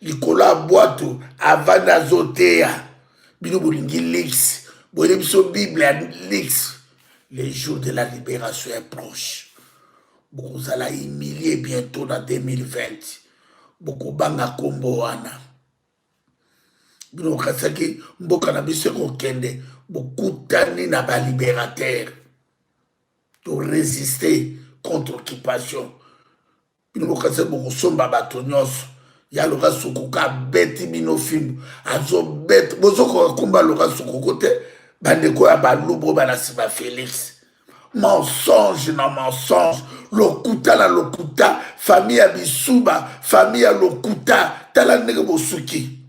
likolo ya bwato avant nazoteya bino bolingi lix boyeli biso bible ya lix. Le jour de la libération est proche. Bokozala humilié bientôt dans 2020. Bokobanga kombo wana. Bino kasaki mboka na biso kokende bokutani na ba libérateur. To résister contre l'occupation. Bino kasaki bokosomba bato nyonso. Ya loka sokoka beti bino film. Azo beti bozoko komba loka sokoko te. Bandeko ya balubo banasima Félix. Mensonge na mensonge. Lokuta na lokuta. Famille ya bisuba. Famille ya lokuta. Tala ndenge bosuki.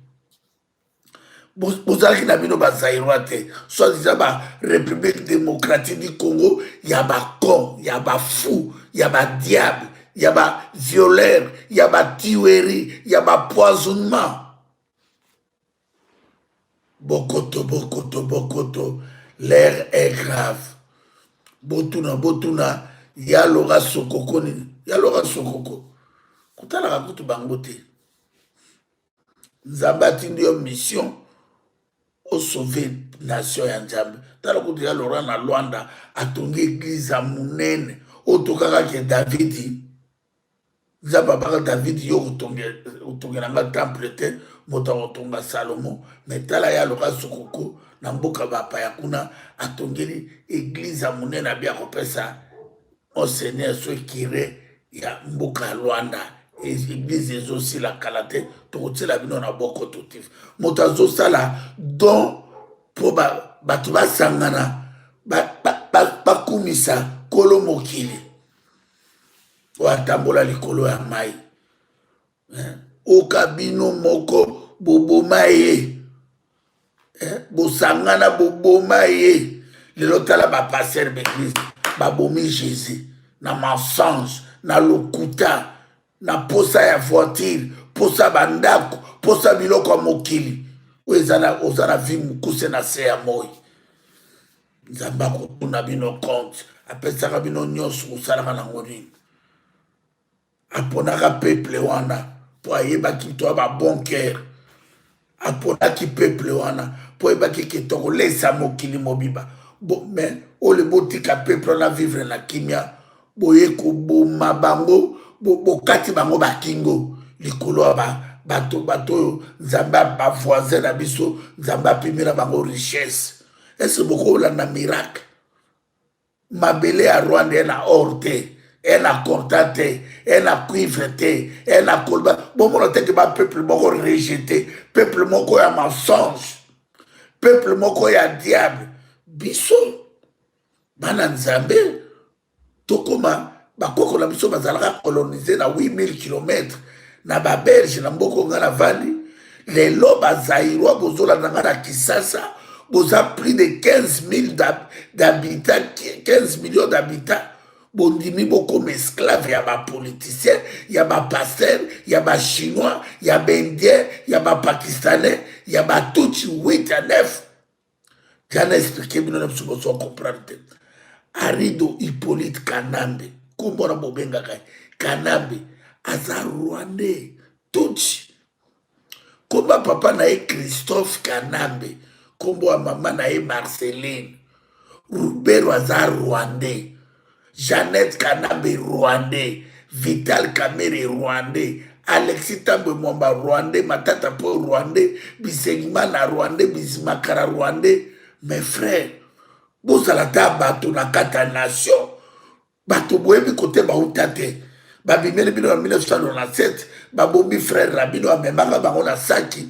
Bozalaki na bino bazairwa te. Soit disant ba République démocratique du Congo. Ya ba con. Ya ba fou. Ya ba diable. Ya ba violeur. Ya ba tuerie. Ya ba poisonnement. Bokoto, bokoto, bokoto. L'air est grave. Botuna, botuna. Yalora sokoko nini. Yalora sokoko. Kutala kakutu bangote. Nzambati ndiyo mission. O sauver nation ya Nzambe. Tala kutu yalora na Luanda. Atongi église ya munene. Otokaka ke Davidi. Nzamba baka David yo kotongelanga temple te moto akotonga Salomo. Metala ya loka sokoko na mboka bapaya kuna atongeli église ya monene abia kopesa enseigneur so kire ya mboka ya Luanda. Église ezosila kala te tokotiela bino na boko totif. Moto azosala don po bato basangana bakumisa kolo mokili. Watambola likolo ya mai. Okabino moko boboma ye. Bosangana boboma ye. Lelo tala ba passer l'église. Babomi Jésus. Na mensonge. Na lokuta. Na posa ya voiture. Posa bandako. Posa biloko mokili. Ozana vi mukuse na se ya moi. Nzamba kotuna bino compte. Apesaka bino nyonso kosalaka na ngonini. Aponaka peuple wana po ayebaki to ba bon cœur. Aponaki peuple wana po ayebaki ke tokolesa mokili mobiba. Mais ole botika peuple wana vivre na kimia boye koboma bango bokati bango bakingo likolo bato Nzamba ba voisin na biso Nzamba pimira bango richesse. Est-ce beaucoup la miracle mabele ya Rwanda na orte. Elle a contenté, elle a cuivreté, elle a colba. Bon, on a dit que le peuple m'a rejeté, peuple m'a un mensonge, peuple m'a un diable. Biso, Banan Nzambe, Tokoma, Bakoko la biso bazalaka colonisé na 8000 km. Na ba Belge, na mboko ngana vandi, les lobes zaïrois, bozola nangana Kisasa, boza plus de 15 000 d'habitants, 15 millions d'habitants. Bondimi beaucoup esclaves, y'a ba politicien, y'a ba pasteur, y'a ba chinois, y'a ba indien, y'a ba pakistanais, y'a ba tout 8 à 9. J'en ai expliqué, mais nous ne pouvons pas comprendre. Arido Hippolyte Kanambe, Kumbora Bobenga Kai, Kanambe, Aza Rwandais, Tutsi. Kumba papa nae Christophe Kanambe, Kumba maman nae Marceline, Roubero Aza Rwandais. Jeannette Kanambe Rwandais, Vital Kamere Rwandais, Alexis Tambwe Mwamba Rwandais, Matata Po Rwandais, Bisengimana Rwandais, Bismakara Rwandais. Mes frères, bozalata bato na kata nation, bato boyebi kote bautate, babimeli bino en 1997, babombi frère Rabino amemaka bango na saki,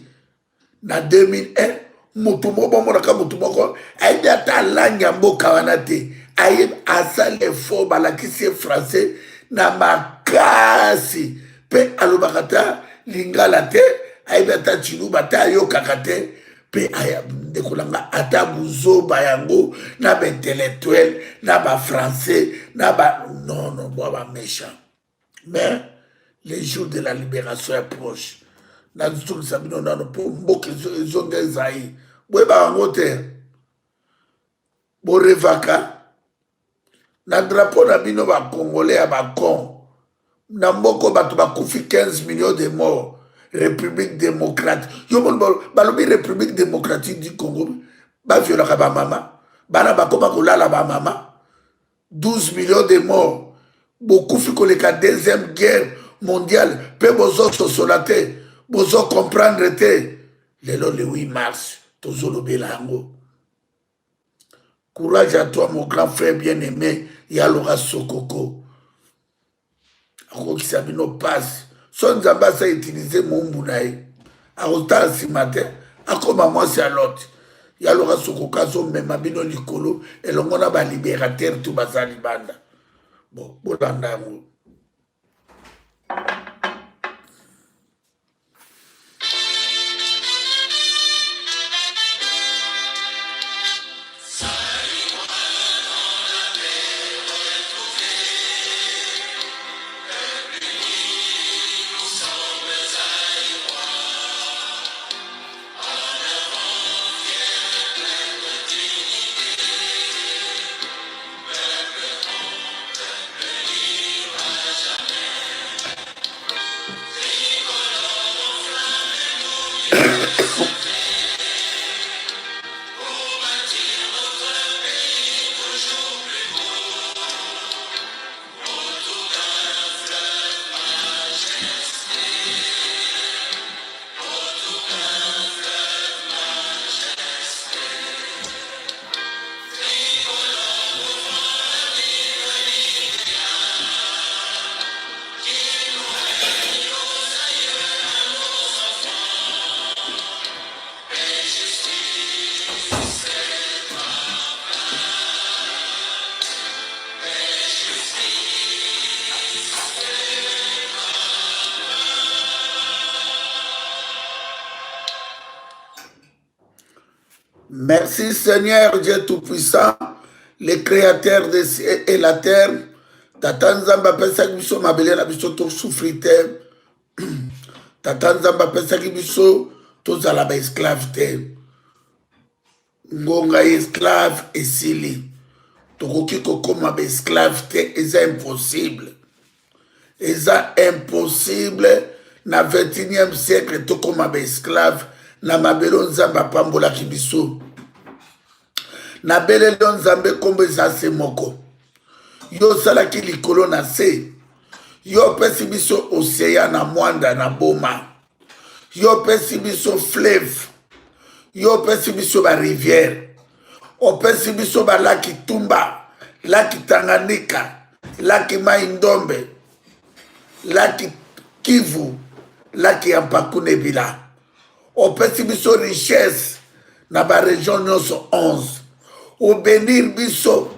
na 2001, mutu moko monaka mutu moko, aide ata langi ya mboka wana te. Aïe asal effort balakisi français na makasi pe alobakata lingala te aïe bata chiluba ta yo kakate pe aya dekolanga ata buzoba yango na ba intellectuel na ba français na ba non ba méchant. Mais les jours de la libération est proche. Na tout sabino na po mboke zonga zai bweba ngote bo revaka. Na drapeau na bino ba Congolais ya ba con. Na mboko bato ba kufi 15 millions de morts. République démocratique. Yo balobi République démocratique du Congo. Ba violaka ba mama. Bana ba koma kolala ba mama. 12 millions de morts. Beaucoup fi koleka deuxième guerre mondiale. Pe bozo sosolate. Bozo comprendre te. Lelo le 8 mars. Tozolo belango. Courage à toi, mon grand frère bien-aimé. Yalora Sokoko. Ako qui sabino passe. Son zamba sa utiliser mon mbunaï. Arota si matin. Ako maman c'est à l'autre. Yalora Sokoko so même abino likolo. Et l'ongona ba libérateur tout basali banda. Bon, bolanda mo. Merci Seigneur Dieu Tout-Puissant, le Créateur des cieux et la terre. Tata Nzamba pesaki biso mabele na biso to souffrite. Tata Nzamba pesaki biso tozala ba esclave te. Ngonga esclave esili. Tokoki kokoma ba esclave te, eza impossible. Eza impossible na 21e siècle tokoma ba esclave. Na mabelo Nzamba pambola kibiso. Na belelo Nzambe kombo eza se moko. Yo salaki likolo na se. Yo pesi biso océan na mwanda na boma. Yo pesi biso fleuve. Yo pesi biso ba rivière. O pesi biso ba laki Tumba, laki Tanganyika, laki Mai Ndombe, laki Kivu, laki Ampakune Bila. O pesi biso richesse na ba région nyonso 11. O bénir biso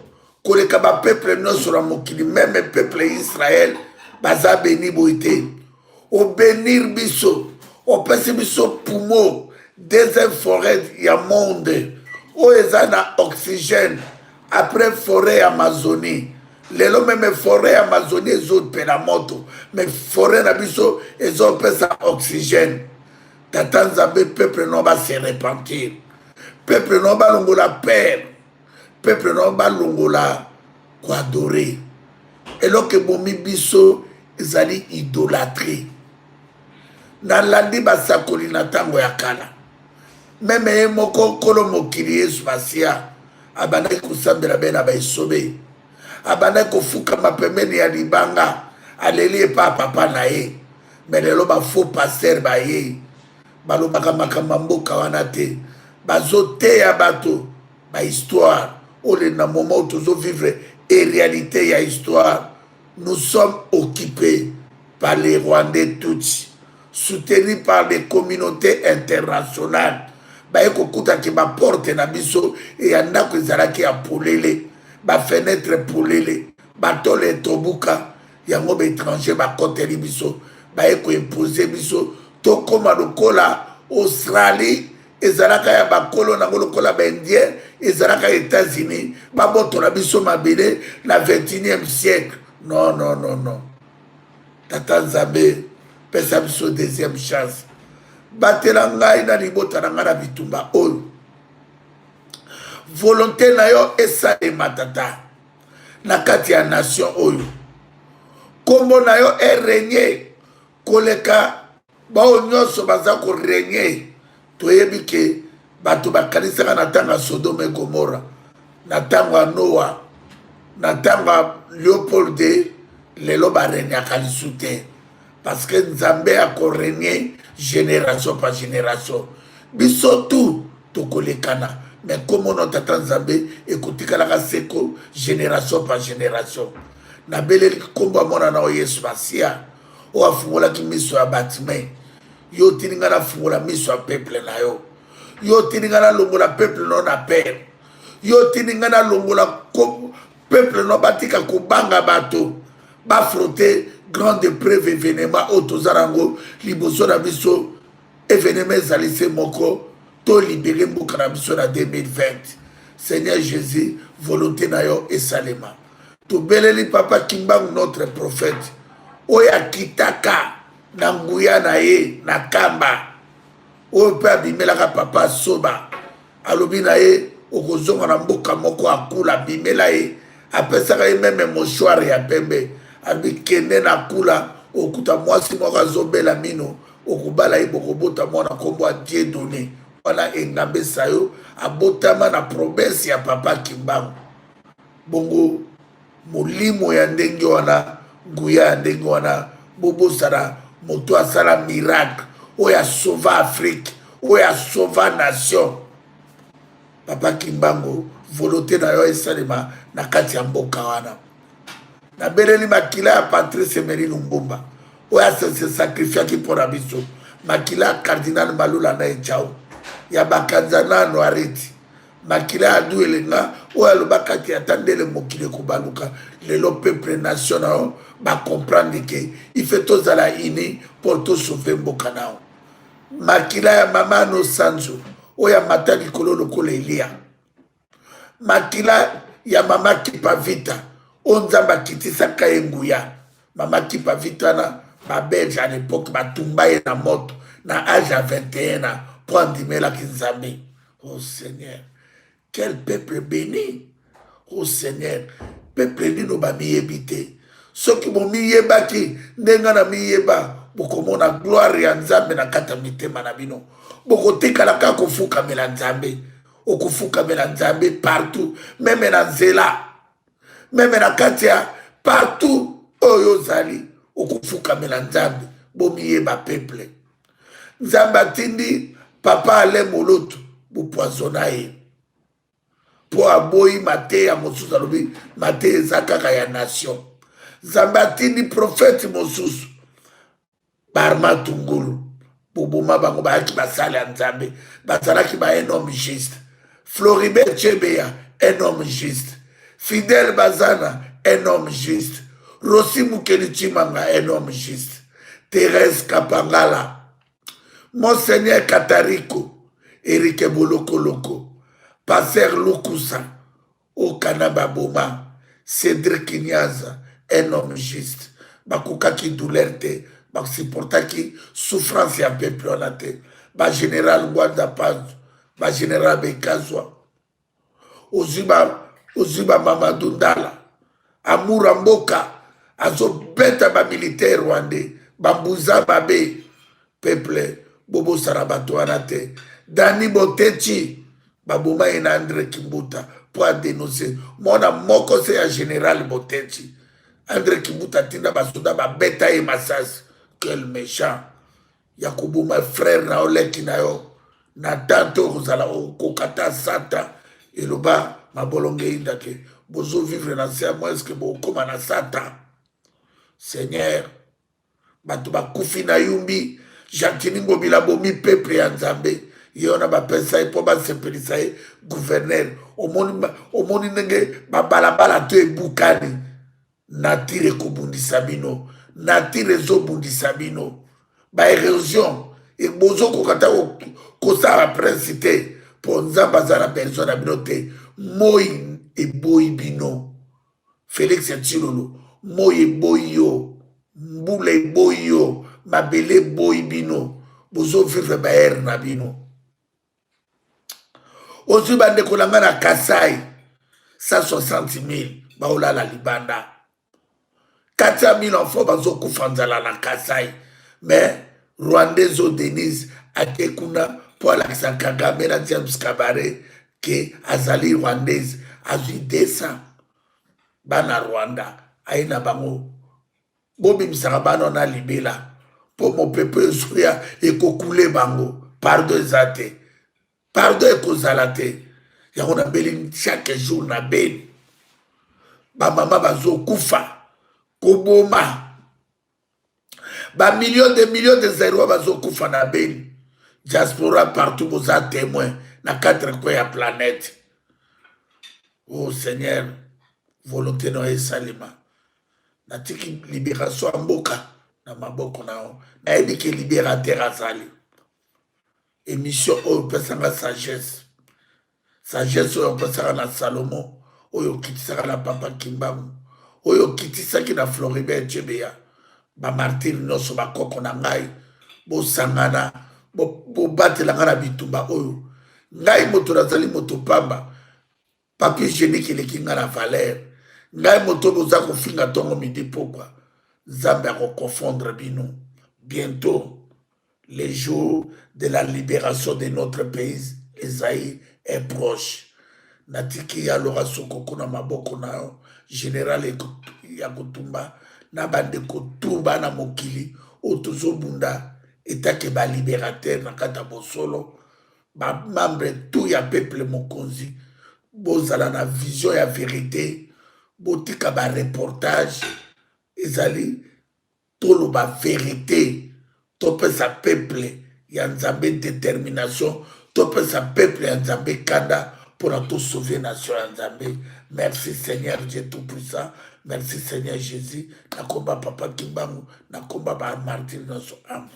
koleka ba peuple nyonso na mokili, même peuple Israël baza béni boite. O bénir biso, o pesi biso poumon, deuxième forêt ya monde. O eza na oxygène après forêt Amazonie. Lelo même forêt Amazonie ezo pena moto, mais forêt na biso ezo pesa oxygène. Tata Nzambe, peuple non va se repentir. Peuple non va longola père. Peuple non va longola quoi adorer. Et là que bomi biso ezali idolâtrie. Na landi basakoli na tango ya kala. Même moko kolo mokili Yesu basia. Abana kusambela bena ba isobe. Abana kofuka mapemeni ya libanga. Aleli pa papa na ye. Mais lelo ba faux pasteur ba ye. Balobaka makambo mboka wana te. Bazote ya bato ba histoire. Ole na moment où tozo vivre et réalité ya histoire. Nous sommes occupés par les Rwandais Tutsi, soutenus par les communautés internationales. Baeko kuta ki ba porte na biso et yanda ko ezalaki ya polele, ba fenêtre polele, ba tole tobuka, yango ba étranger ba koteli biso, baeko imposer biso to koma lokola Australie, ezalaka ya bakolo nango lokola ba Indien, ezalaka États-Unis, ba botola biso mabele na 21e siècle. Non, non, non, non. Tata Nzambe, pesa biso deuxième chance. Batela ngai na libota na nga na bitumba oyo. Volonté na yo esalema tata. Na kati ya nation oyo. Kombo na yo régné koleka bao nyonso baza ko régner toyebi ke bato bakanisaka na ntango ya Sodome et Gomora, na ntango ya Noa, na ntango ya Léopold II, lelo baregnaka lisu te parce que Nzambe akorégner génération par génération. Biso tout tokolekana, mais comme on tata Nzambe ekotikalaka seko génération par génération. Na beleli kombo mona na Yesu Masia o afungolaki miso ya bâtiment, yo tininga na fungola miso ya peuple na yo, yo tininga na longola peuple no na père, yo tininga na longola peuple no batika kobanga bato ba frotter grande épreuve événement o tozarango liboso na biso événement ezalisi moko to libéré mboka na biso na 2020. Seigneur Jésus, volonté na yo esalema. Tobeleli Papa Kimbangu notre prophète oya kitaka na nguya na ye na kamba oyo mpe abimelaka papa soba alobi na ye okozonga na mboka moko akula abimela ye apesaka ye meme moshware ya pembe abi kende na kula okuta mwasi moko azobela mino okobala ye bokobota mwana kombo a Dieu donné wana engambesa yo abotama na province ya Papa Kimbangu. Bongo molimo ya ndenge wana nguya ya ndenge wana bobosana moto asala miracle oyo asauva Afrique oyo asauva nation. Papa Kimbangu volonté na yo esalema na kati ya mboka wana. Na beleli makila ya Patrice Emery Lumumba oyo asese sacrifiaki mpona biso, makila ya Cardinal Malula na echao ya bakanzanano areti, makila ya adu elenga oyo alobaka ti atandele mokili kobaluka lelo peuple national ba comprendre que il fait tozala ini pour to sauver mboka nao. Makila ya mama no sanzo oyo amata likolo lokola Elia, makila ya mama Kipa Vita oyo Nzambe akitisaka ye nguya. Mama Kipa Vita na babelge à l'époque batumba ye na moto na âge à 21 ans pour andimelaki Nzambe. Oh Seigneur, quel peuple béni. Oh Seigneur, peuple nino bamiyebi te, soki bomiyebaki ndenga na miyeba bokomona gloire ya Nzambe na kata mitema na bino, bokotikala kaka kofukamela Nzambe, okofukamela Nzambe partout, meme na nzela, meme na kati ya partout oyo ozali okofukamela Nzambe. Bomiyeba peuple. Nzambe atindi papa ale moloto bopoisona ye po aboyi mate ya mosusu alobi mate eza kaka ya nation. Nzambe atindi prophète mosusu Barma Tungulu boboma bango bayaki basali ya Nzambe bazalaki ba un homme juste. Floribert Chebeya un homme juste. Fidèle Bazana un homme juste. Rossi Mukeli Chimanga un homme juste. Thérèse Kapangala, Monseigneur Katariko, Erike Boloko Loko, Pasteur Lukusa, Okanaba Boma, Cédric Nyaza, un homme juste. Bakukaki douleur te, bakusupportaki souffrance ya peuple wana te. Ba général Ngwanda Panzo, ba général Bekazwa, Oziba Mamadou Ndala, Amoura Mboka, azo beta ba militaire rwandais, Bambuza Babe, peuple Bobo Sarabato wana te. Dani Botechi, baboma ina André Kimbuta pour dénoncer. Mona moko se ya général Botechi. André Kimbuta tinda basoda ba beta e masas. Quel méchant. Yakubu ma frère na oleki na yo. Na tanto kozala kokata sata. Eloba mabolonge indake. Bozo vivre na se moi est-ce que bokoma na sata. Seigneur, bato bakufi na yumbi Jacqueline Ngobila bomi peuple ya Nzambe yona bapesa ye po basepelisa ye gouverneur omoni ndenge babalabala to ebukani. Natire ekobundisa bino, natire ezobundisa bino, baérosion ebozo kokata kosala prince te mpo Nzambe aza na besoin na bino te. Moi eboyi bino. Félix Tshilolo, moi eboyi yo, mbula eboyi yo, mabele eboyi bino, bozo vivre baere na bino. Ozwi bandeko na nga na Kasai 160 000 baolala libanda, 400 000 enfants bazokufa nzala na Kasai. Mais Rwandais au Denise ake kuna po alakisa Kagame na James Kabare ke azali Rwandaise azwi desa bana Rwanda aina bango bobimisaka bana na libela po mopepe ezoya ekokule bango pardon eza te pardon ekozala te yango nabeli chaque jour na beni bamama bazokufa koboma millions de zaïrois bazokufa na beni diaspora partout boza témoin na 4 coins ya planète. Oh Seigneur, volonté no esalima natiki libération ya mboka na maboko nao nayebi ke libérateur azali émission oyo opesanga sagesse oyo opesaka na Salomo oyo okitisaka na Papa Kimbangu oyo okitisaki na Floribert Chebeya bamartire nyonso bakoko na ngai bosangana bobatelanga na bitumba oyo ngai moto nazali moto pamba papier hygiénique eleki nga na valeur ngai moto boza kofinga ntongo midi pokwa nzambe akokonfondre bino bientôt les jours de la libération de notre pays Esaïe est proche natiki ya lora sokoko na maboko na général ya kotumba na bandeko tu bana mokili oyo tozobunda etake balibérateur na kati ya bosolo bamembre tu ya peuple mokonzi bozala na vision ya vérité botika bareportage ezali toloba vérité topesa peuple ya nzambe détermination topesa peuple ya nzambe kanda mpona tosauver nation ya nzambe. Merci Seigneur Dieu tout-puissant, merci Seigneur Jésus, nakomba Papa Kimbangu, nakomba bamartire nyonso amen.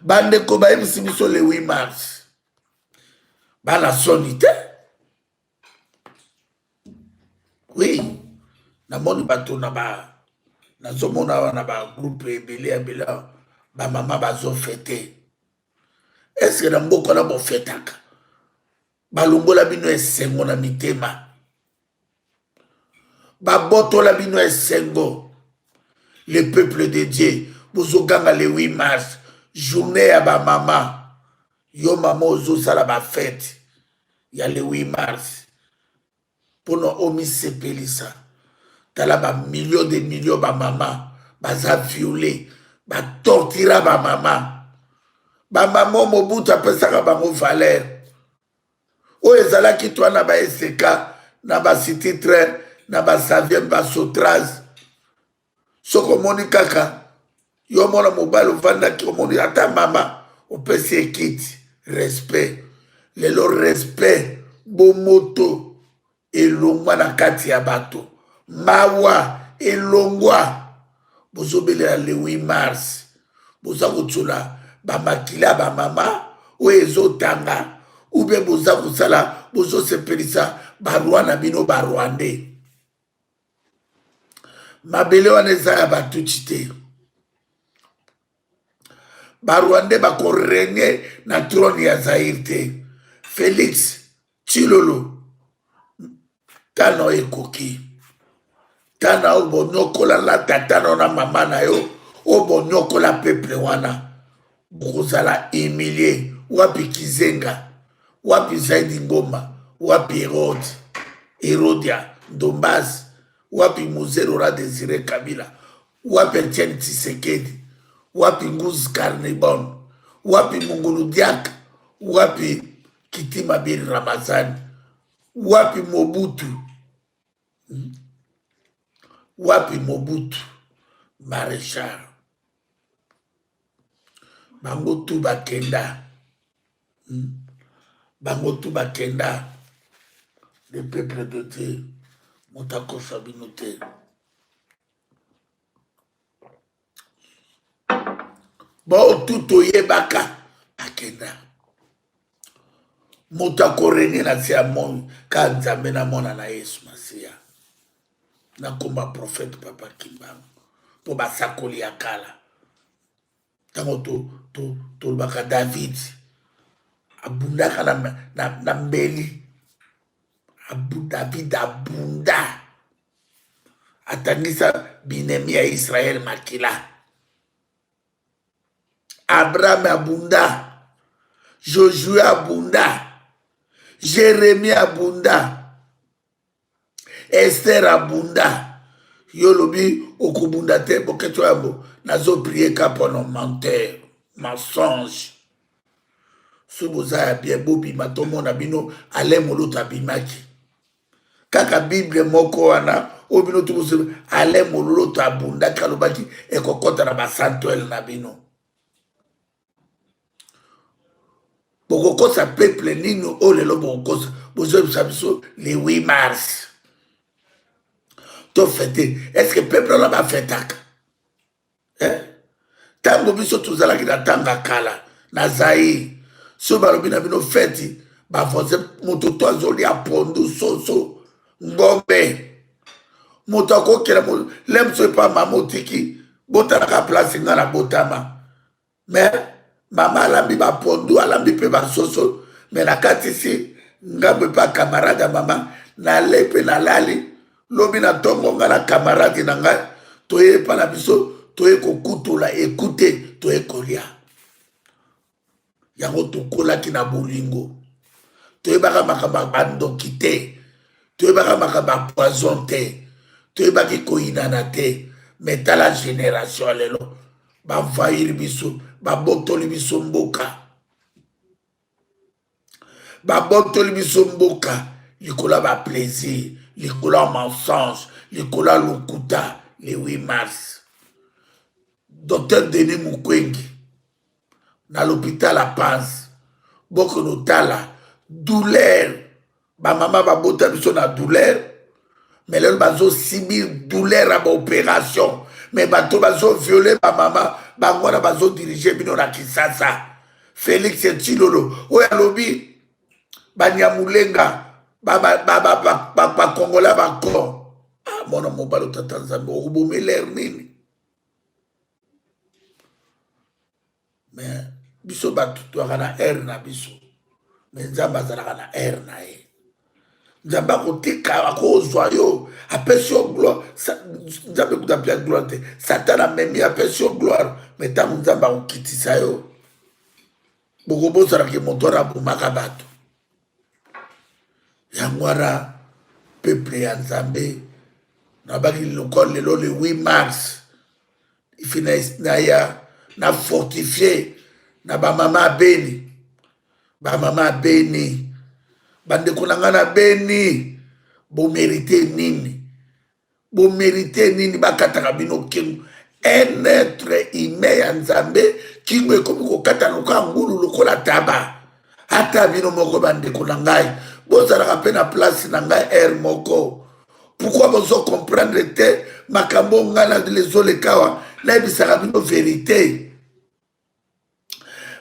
Bandeko bayebisi biso le 8 mars bana soni te. Oui, namoni bato nazomona wana bagroupe ebele ebele bamama bazofete. Eske na mboka na bofetaka balongola bino esengo na mitema babotola bino esengo le peuple de Dieu bozoganga le 8 mars journée ya bamama yo mama ozosala bafete ya le 8 mars mpona omisepelisa tala bamillion de million bamama baza viole batortira bamama bamama Mobutu apesaka bango valeur oyo ezalaki twa na baeseka na basiti train na basavien basotraz soki omoni kaka yo mona mobali ovandaki omoni ata mama opesi ekiti respect lelo respect bomoto elongwa na kati ya bato mawa elongwa bozobelela le 8 mars boza kotiola bamakila bamama oyo ezotanga ube boza kosala bozosepelisa barwa na bino barwande mabele wana eza ya batuti te barwande bakorenie na trone ya Zaire te. Félix Tshilolo tana ekoki tana oyo bonyokola na tata na mama na yo oyo bonyokola peuple wana bokozala humilie. Wapi Kizenga, wapi Zaidi Ngoma, wapi Herodia Ndombaz, wapi Muzerora Desire Kabila, wapi Etienne Tshisekedi, wapi Nguzi Carnibon, wapi Mungulu Diak, wapi Kitima Biri Ramazani, wapi Mobutu, wapi Mobutu Maréchal. Bango tu bakenda bango tu bakenda le peuple de Dieu motakosa bino te. Bo tout oyebaka bakenda motakoreni na tia mon ka nzambe na mona na Yesu Masia na komba prophète Papa Kimbangu po basakoli ya kala tango tolobaka David abundaka na mbeli David abunda atangisa binemi ya Israel makila Abraham abunda, Josué abunda, Jérémie abunda, Esther abunda. Yolobi okubunda te boketo yambo nazo prier ka pendant menteur, mensonge. Suboza ya bien bobi matomo na bino ale moluta bimaki. Kaka Bible moko wana obino tubuze ale moluta abunda kalobaki ekokota na basantuel na bino. Bokokosa peuple nino olelo bokokosa bozo biso le 8 mars. To fêter. Est-ce que peuple là va fêter? Hein? Tango biso tuzala ki na tanga kala na Zaïre. So balobi na bino fêti ba force moto to azoli apondu soso ngombe. Moto akokela mo lemso pa mamotiki botala ka place ngana botama. Mais mama alambi ba pondu alambi pe ba soso mais na kati si ngambe pa camarade ya mama na lepe na lali lobi na tongo nga na camarade na nga toye pa na biso toye kokutula ekute toye kolia yango tokolaki na bolingo toye baka makamba bandoki te toye baka makamba poison te toye baki koyinana te mais tala génération lelo bavayiri biso babotoli biso mboka babotoli biso mboka likola ba plaisir likola mensonge likola lokuta le 8 mars. Docteur Denis Mukwengi na l'hôpital à Panzi boko notala douleur ba mama ba bota biso na douleur mais lelo bazo subir douleur à ba opération mais bato bazo violer ba mama bango na bazo diriger bino na Kisasa. Félix Tshilolo oya lobi banyamulenga ba Kongola ba ko ah mona mobalo tatanzambe okubomeler nini mais biso bato toaka na air na biso mais nzambe azalaka na air na ye nzambe akotika akozwa yo apesi yo gloire nzambe kutapia gloire te satan amemi apesi yo gloire mais ntango nzambe akokitisa yo bokobosana ke moto wana abomaka bato yango wana peuple ya nzambe nabaki lokolo lelo le 8 mars ifina na ya na fortifié na bamama Beni bandeko na nga na Beni bomérité nini bakataka bino kingu un être humain ya nzambe kingu ekomi kokata lokola ngulu lokola taba ata bino moko bandeko na ngai bozalaka mpe na place na ngai air moko pourquoi bozo comprendre te makambo ngai na lezolekawa nayebisaka bino vérité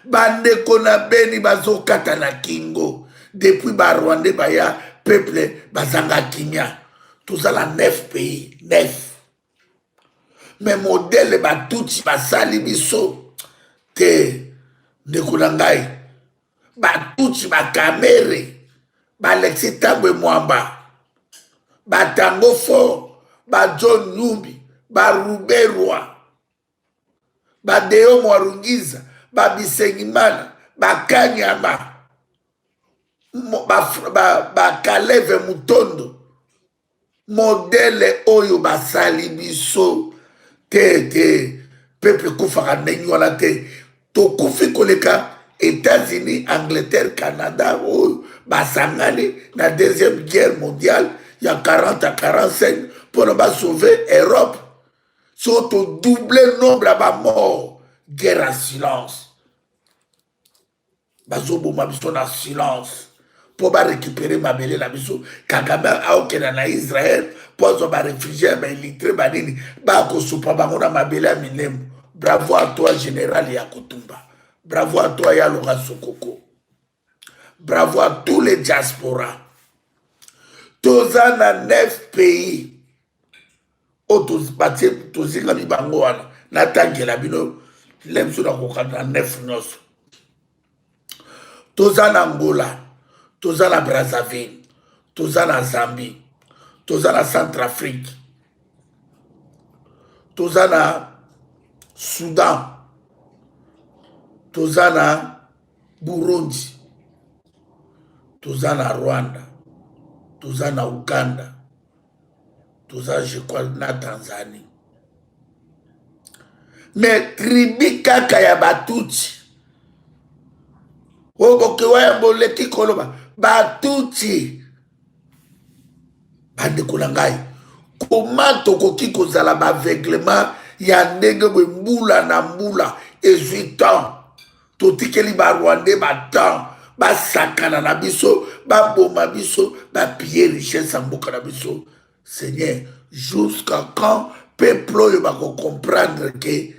bandeko na Beni bazokata na kingo depuis barwandais baya peuple bazanga kimia tozala 9 pays 9 mais modèle batuti basali biso te ndeko na ngai batuti bakamere balexi Tambwe Mwamba batango fort bajohn Numbi baruberwa badeo Mwarungiza babisengimana bakanyama bakaleve Mutondo modele oyo basali biso te peuple kufaka ndenge wana te tokufi koleka États-Unis, Angleterre, Canada oyo basangani na deuxième guerre mondiale ya 40 à 45 pour ne sauver Europe surtout doubler nombre à mort guerre en silence bazoboma biso na silence pour récupérer mabele na biso Kagame aokenda na Israël pour azwa baréfugié bailitre banini bakosupa bango na mabele ya minemo. Bravo à toi général Yakutumba, bravo à toi Yaloga Sokoko, bravo à tous les diasporas. Toza na 9 pays o tozinga mibango wana natangela bino lemso na kokana 9 nyonso. Toza na Angola, toza na Brazzaville, toza na Zambie, toza na Centrafrique, toza na Soudan, toza na Burundi, toza na Rwanda, toza na Uganda, toza je crois na Tanzanie. Mais tribi kaka ya Batuti oboke waya boleki koloba Batuti bandeko na ngai koma tokoki kozala baveuglement ya ndenge bwe mbula na mbula ezuitan totikeli barwandais batan basakana na biso baboma biso bapiller richesse ya mboka na biso. Seigneur, jusqu'à quand peuple oyo bakocomprendre ke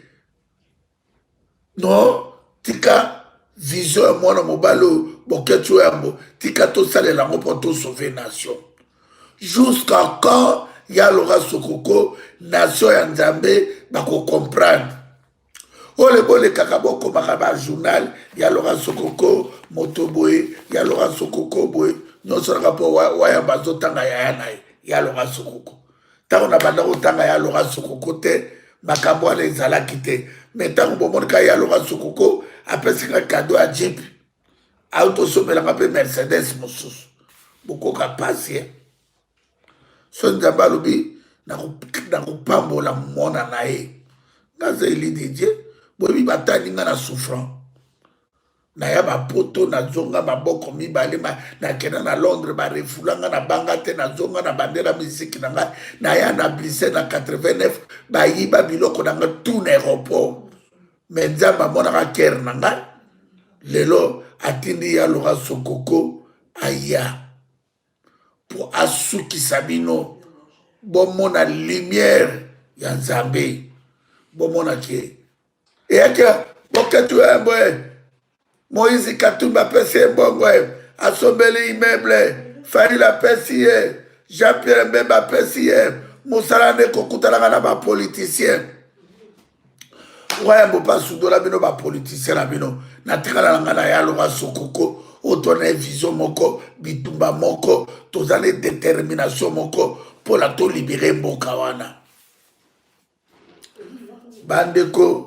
non tika vision ya mwana mobali oyo boketi oyo yango tika tosalela yango mpo tosauve nation? Jusqu'à quand ya Laurent Sokoko nation ya Nzambe bakocomprendre? Ole bole kaka bokomaka ba journal ya Laurent Sokoko moto boye ya Laurent Sokoko boye nyonso naka mpo waya bazotanga yaya na ye ya Laurent Sokoko. Ntango na banda kotanga ya Laurent Sokoko te makambo wana ezalaki te. Mais ntango bomonaka ya Laurent Sokoko apesaka kado ya jeep autosomelanga mpe Mercedes mosusu bokoka pasi ye. So Nzambe alobi nakopambola mona na ye ngaza eli de Dieu boyebi batani nga na souffrant naya bapoto nazonga maboko mibale nakenda na Londres barefulanga na banga te nazonga na bandela misiki na ngai naya na blise na 89 bayiba biloko na ngai tout na aéroport. Mais Nzambe amonaka kere na ngai lelo atindi ya Laurent Sokoko aya pour asukisa bino bomona lumière ya Nzambe bomona ke eyaki boketu emboye Moïse Katumbi apesi ebongo asombeli immeuble Fari apesi ye Jean-Pierre Mbemba apesi ye mosala nde kokutanaka na bapoliticien wayambo basudola bino bapoliticien na bino natikala na ngai na ya Laurent Sokoko otona vision moko bitumba moko tozali détermination moko mpola tolibere mboka wana. Bandeko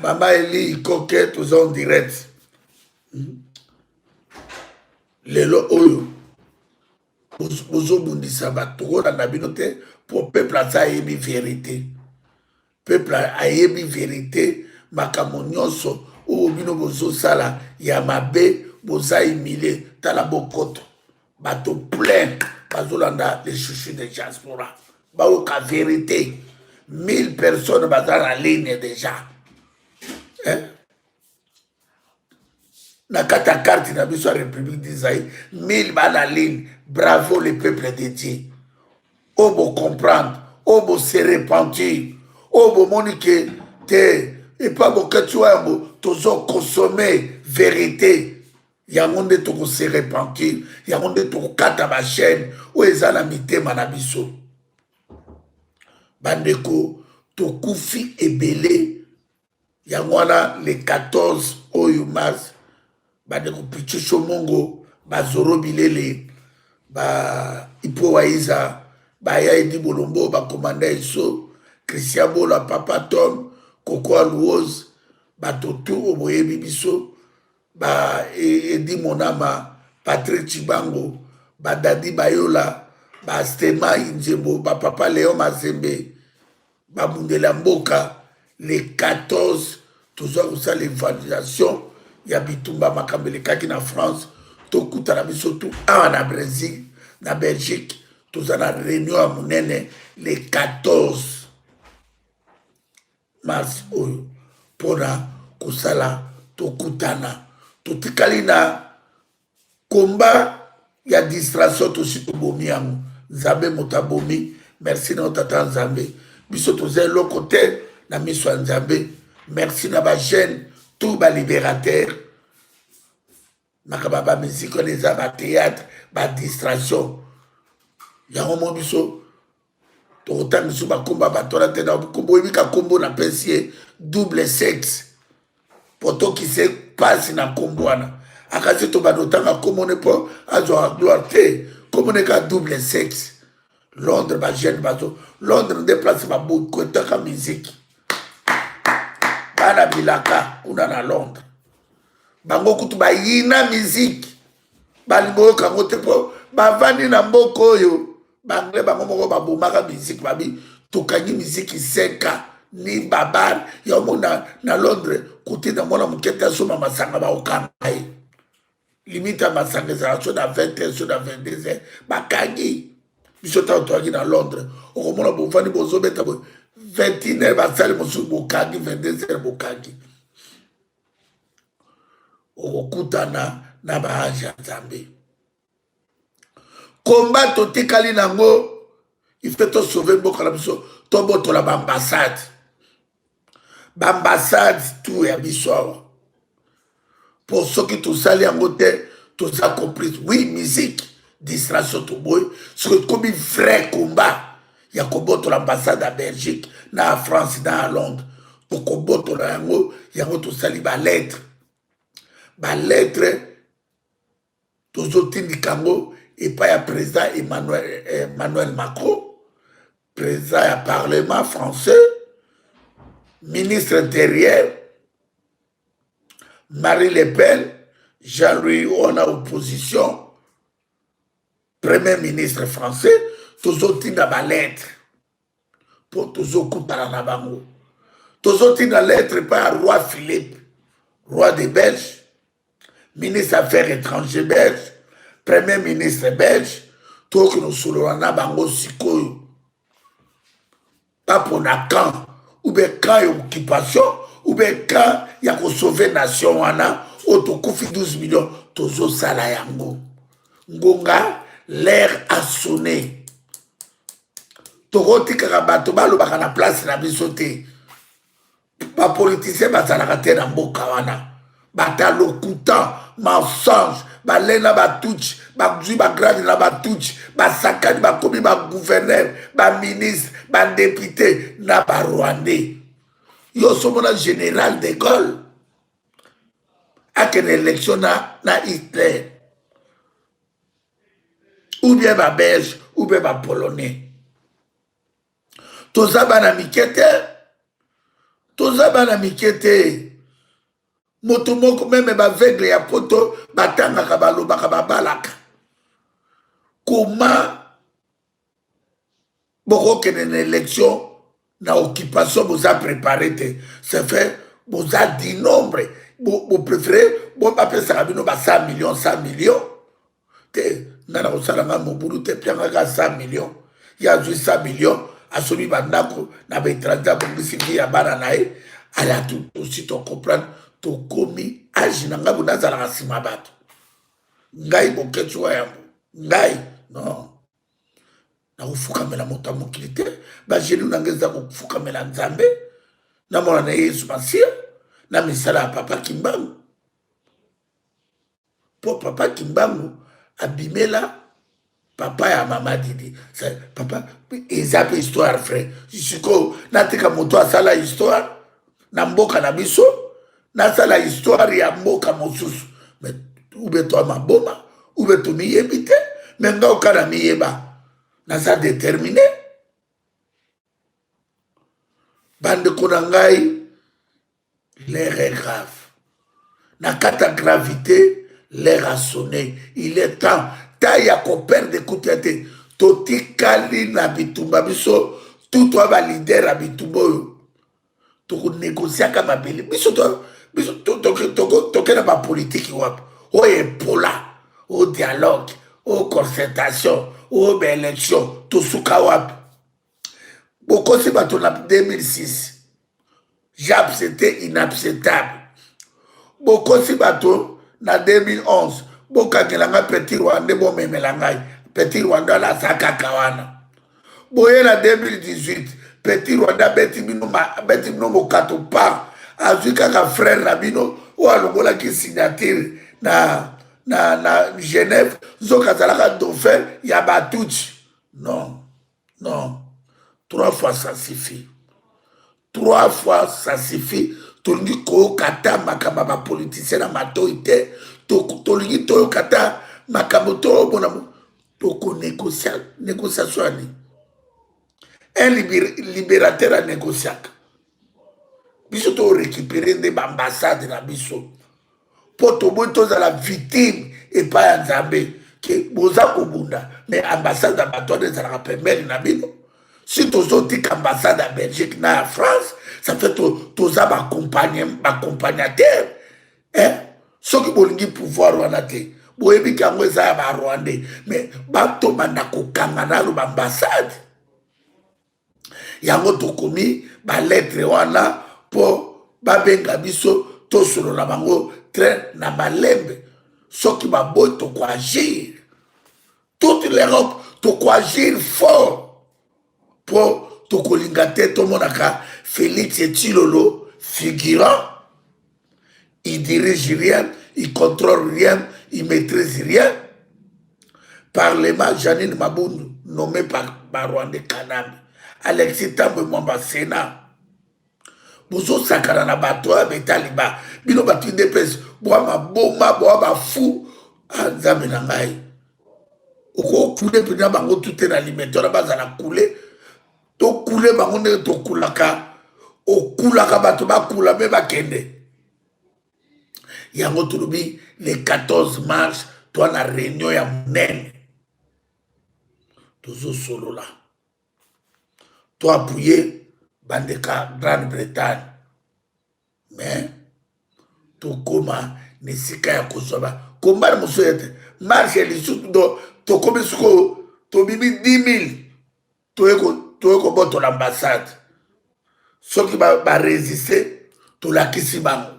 Mama Eli Ikoke toza en direct lelo oyo bozobundisa bato kolanda bino te po peuple aza ayebi vérité. Peuple ayebi vérité makambo nyonso oyo bino bozosala ya mabe boza humilié tala bokoto bato plein bazolanda les chouchous de diaspora bayoka vérité. 1000 personnes baza na ligne déjà na kata carte na biso ya République d'Isaïe 1000 ba na ligne. Bravo le peuple de Dieu o bo comprendre o bo se repentir o bo monique te et pas bokati yango tozo consommer vérité yango nde toko se repentir yango nde toko kata ba chaîne o eza na mitema na biso. Bandeko tokufi ebele yango wana le 14 oyo mars bandeko Pichicho Mongo bazoro bilele ba Ipo Waiza baya Edi Bolombo bakomanda eso Christian Bola Papa Tom Koko Aluoz batotu oboyebi biso ba Edi Monama Patrick Chibango ba Dadi Bayola ba Stema Injebo ba Papa Léon Mazembe ba Mundela Mboka. Le 14 toza kosa l'évaluation ya bitumba makambele kaki na France tokuta na biso tu awa na Brésil na Belgique toza na réunion ya monene le 14 mars oyo mpona kosala tokutana totikali na komba ya distraction tosi tobomi yango Nzambe moto abomi merci na tata Nzambe biso toza eloko te na miso ya Nzambe. Merci na ba jeune tout ba libérateur makaba ba musique les ba théâtre ba distraction yango mo biso to tanga su ba komba ba tola te na kombo ebika kombo na pensier double sexe poto qui se passe na kombo wana akasi to ba notanga kombo ne po azo gloire te kombo ne ka double sexe Londres ba jeune bazo Londres déplace ba beaucoup ta musique bana bilaka kuna na Londres bango kutu bayina musique balingo kango te po bavandi na mboka oyo bangle bango moko babomaka musique babi tokangi musique 5 ni babar ya mona na Londres kuti na mona muketa soma masanga ba okanga limite à masanga za so na 20 so na 22 bakangi biso ta otoaki na Londres okomona bovandi bozobeta 21h basali mosusu bokangi 22h bokangi okokutana na baange ya Nzambe komba totikali nango il faut to sauver mboka na biso tobotola baambassade tout ya biso awa pour ceux qui tosali yango te toza compris oui musique distraction toboyi soki komi vrai combat ya kobotola ambassade ya Belgique na France na Londres tokobotola yango tosali balettre tozotindika yango epai ya président Emmanuel Macron président ya parlement français ministre intérieur Marie Le Pen Jean-Louis on a opposition premier ministre français tozotinda balettre po tozokutana na bango tozotinda lettre epai ya roi Philippe roi des Belges ministre affaires étrangères belge premier ministre belge toki nosolola na bango sikoyo papona camp ou bien camp ya occupation ou bien camp ya kosauve nation wana oyo tokufi 12 millions tozosala yango ngonga l'air a sonné tokotikaka bato balobaka na place na biso te bapoliticien bazalaka te na mboka wana batalokutan mensonge balena batuchi bazwi bagrade na batuchi basakani bakomi bagouverneur baministre badepute na barwandais yo somona général de Gaulle akende élection na Hitler ou bien babelge ou bien bapolonais toza bana mike te moto moko meme baveugle ya poto batangaka balobaka babalaka koma bokokende na élection na occupation boza préparé te c'est fait boza dinombre bopréféré bapesaka bino ba 100 millions te nga na kosalanga mobulu te piangaka 100 millions ya azwi 100 millions asomi bandako na baétranger abongisi vi ya bana na ye aya aussi tocomprendre tokomi age na ngai bo nazalaka nsima bato ngai boketsuwa yango ngai non nakofukamela moto ya mokili te bagenu na ngai eza kofukamela Nzambe namona na Yesu Masiya na misala ya papa Kimbangu mpo papa Kimbangu abimela papa ya mama Didi papa eza mpe histoire frère sikoyo natika moto asala histoire na mboka na biso nasala histoire ya mboka mosusu ube to maboma ube to miyebi te me nga okana miyeba naza déterminé bandeko na ngai l'air est grave na kata gravité l'air a sonné il est temps ta ya koperde kutia te totikali na bitumba biso tutwa balider ya bitumba oyo tokonégociaka mabele biso tokena bapolitiki wapi oyo epola o dialogue o concertation o baélection tosuka wapi bokosi bato na 2006 JAP c'était inacceptable bokosi bato na 2011 bokangelanga Petit Rwanda bomemela ngai Petit Rwanda alaza kaka wana boye na 2018 Petit Rwanda beti bino mokato pa azwi kaka frère na bino oyo alongolaki signature na Genève nzoka azalaka dauphin ya batuchi non 3 fois ça suffit 3 fois ça suffit tolingi koyokata makambo ya bapoliticien na matoi te tolingi toyokata makambo toomona tokonégociation ani un libérateur anégociaka biso to récupérer nde ambassade na biso po toboyi tozala victime epai ya nzambe ke boza kobunda mais ambassade ya bato wana ezalaka pembeni na bino. Si tozotika ambassade ya Belgique na ya France, ça fait toza baccompagnateur. Soki bolingi pouvoir wana te boyebi yango eza ya barwandais, mais bato banda kokanga nalo baambassade yango tokomi balettre wana po babenga biso tosolola bango très na malembe. Soki baboyi tokoagir toute l'Europe, tokoagir fort pour tokolinga te tomonaka Félix Tshilolo figurant. Il dirige rien, il contrôle rien, il maîtrise rien. Parlement, Janine Maboun, nommé par Rwandais Kanam. Alexis Tambwe Mwamba Sénat. Bozo sakana na bato ya taliba. Bino batu indépendance. Boa ma boma, boa ma fou. Nzambe na ngai. Oko koule pina bango tout en alimento na baza na koule. To koule bango ne to kulaka. O kulaka bato ba kula me ba kende. Yango tulubi le 14 mars toi na réunion ya munene. Tozo solo là. Toi appuyé bandeka Grande-Bretagne. Mais to koma nesika ya kosoba. Komba muso yete. Marche lisutu do to komi suko to bibi 10 000. To eko boto l'ambassade. Soki ba résister to la kisi bango.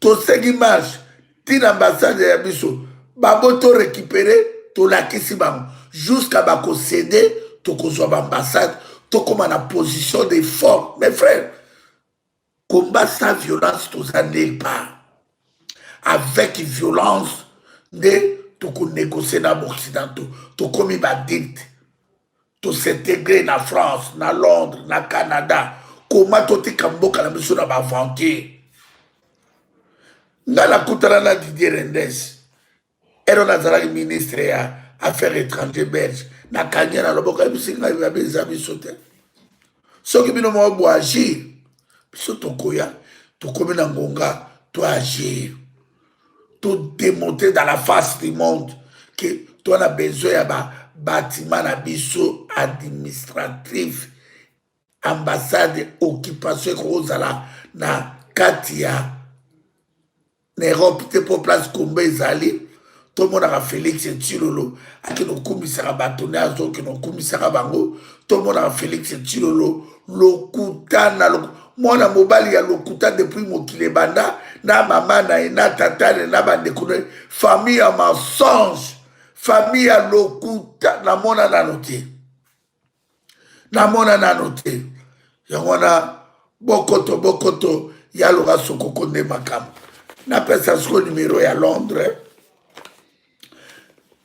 To segi marche tin ambassade ya biso babo to récupérer to la kisi bango jusqu'à bako céder to kozwa ambassade to koma na position de fort. Mes frères, combat sans violence to zande pas avec violence de to ko négocier na occidentaux to komi ba dite to s'intégrer na France, na Londres, na Canada. Comment to tika mboka na biso na ba aventure. Nga la kutana na Didier Rendes. Ero na zalaki ministre ya affaires étrangères belge. Na kanya na loboka bisinga ya beza bisote. Soki bino mo bo agir. Biso tokoya, tokomi na ngonga, to agir. To démontrer dans la face du monde que tu as besoin de bâtiment na biso administratif, ambassade, occupation kozala na katia n'Europe te pour place kombe ezali. Tout le monde a Félix Tshilolo aki no kumisaka batone azo ki no kumisaka bango. Tout le monde a Félix Tshilolo lokutana mwana mobali ya lokuta depuis mokile banda na mama na ina tata na bandeko famille ya mensonge, famille ya lokuta na mona na noté. Na mona na noté. Yangona bokoto ya loga sokoko nde makambo. Na pesa soko numéro ya Londres